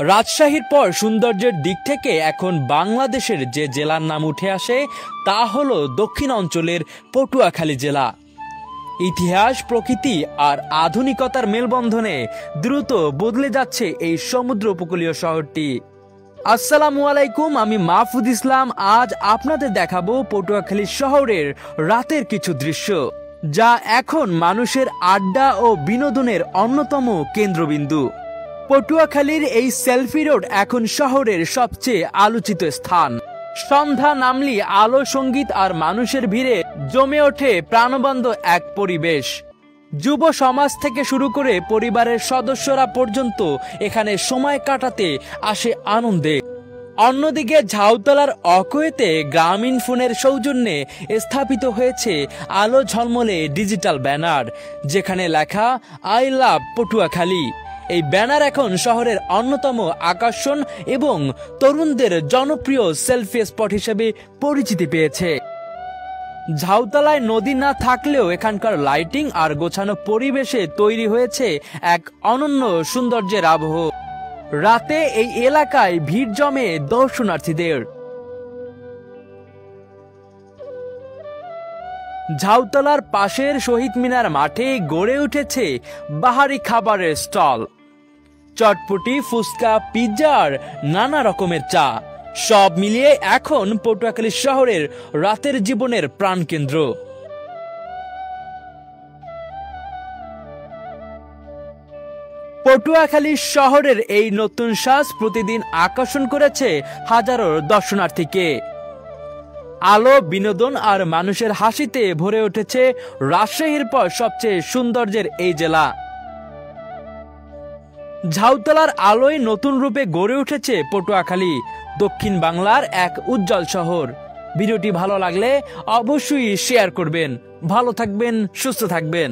রাজশাহীর পর সৌন্দর্যের দিক থেকে এখন বাংলাদেশের যে জেলার নাম উঠে আসে তা হলো দক্ষিণ অঞ্চলের পটুয়াখালী জেলা। ইতিহাস, প্রকৃতি আর আধুনিকতার মেলবন্ধনে দ্রুত বদলে যাচ্ছে এই সমুদ্র উপকূলীয় শহরটি। আসসালামু আলাইকুম, আমি মাহফুজ ইসলাম। আজ আপনাদের দেখাবো পটুয়াখালী শহরের রাতের কিছু দৃশ্য, যা এখন মানুষের আড্ডা ও বিনোদনের অন্যতম কেন্দ্রবিন্দু। পটুয়াখালীর এই সেলফি রোড এখন শহরের সবচেয়ে আলোচিত স্থান। সন্ধ্যা নামলি আলো, সঙ্গীত আর মানুষের ভিড়ে জমে ওঠে প্রাণবন্ত এক পরিবেশ। যুব সমাজ থেকে শুরু করে পরিবারের সদস্যরা পর্যন্ত এখানে সময় কাটাতে আসে আনন্দে। অন্যদিকে ঝাউতলার অকোয়েতে গ্রামীণ ফোনের সৌজন্যে স্থাপিত হয়েছে আলো ঝলমলে ডিজিটাল ব্যানার, যেখানে লেখা আই লাভ পটুয়াখালী। এই ব্যানার এখন শহরের অন্যতম আকর্ষণ এবং তরুণদের জনপ্রিয় সেলফি স্পট হিসেবে পরিচিতি পেয়েছে। ঝাউতলায় নদী না থাকলেও এখানকার লাইটিং আর গোছানো পরিবেশে তৈরি হয়েছে এক অনন্য সৌন্দর্যের আবহ। রাতে এই এলাকায় ভিড় জমে দর্শনার্থীদের। ঝাউতলার পাশের শহীদ মিনার মাঠে গড়ে উঠেছে বাহারি খাবারের স্টল, চটপটি, ফুচকা, পিৎজা আর নানা রকমের চা। সব মিলিয়ে এখন পটুয়াখালী শহরের রাতের জীবনের প্রাণকেন্দ্র। পটুয়াখালী শহরের এই নতুন সাজ প্রতিদিন আকর্ষণ করেছে হাজারো দর্শনার্থীকে। আলো, বিনোদন আর মানুষের হাসিতে ভরে উঠেছে রাজশাহীর পর সবচেয়ে সৌন্দর্যের এই জেলা। ঝাউতলার আলোয় নতুন রূপে গড়ে উঠেছে পটুয়াখালী, দক্ষিণ বাংলার এক উজ্জ্বল শহর। ভিডিওটি ভালো লাগলে অবশ্যই শেয়ার করবেন। ভালো থাকবেন, সুস্থ থাকবেন।